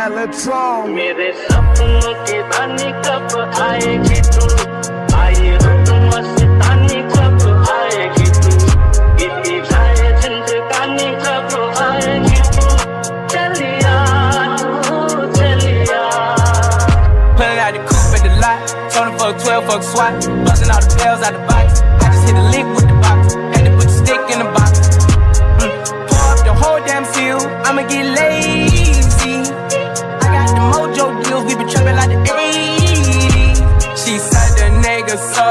Electron. मेरे सपनों की रानी कब आएगी तू, आए हो तू मस्तानी कब आएगी तू, बीती जाए जिंदगानी कब आएगी तू, चलिया तू चलिया. Pulling out the coupe at the lot, told him fuck 12, fuck SWAT, busting all the bells out the box. I just hit a lick with the box, had to put the stick in the box. Pour up the whole damn seal, I'ma get lazy. I got the mojo deals, we been trapping like the 80s. She said the nigga so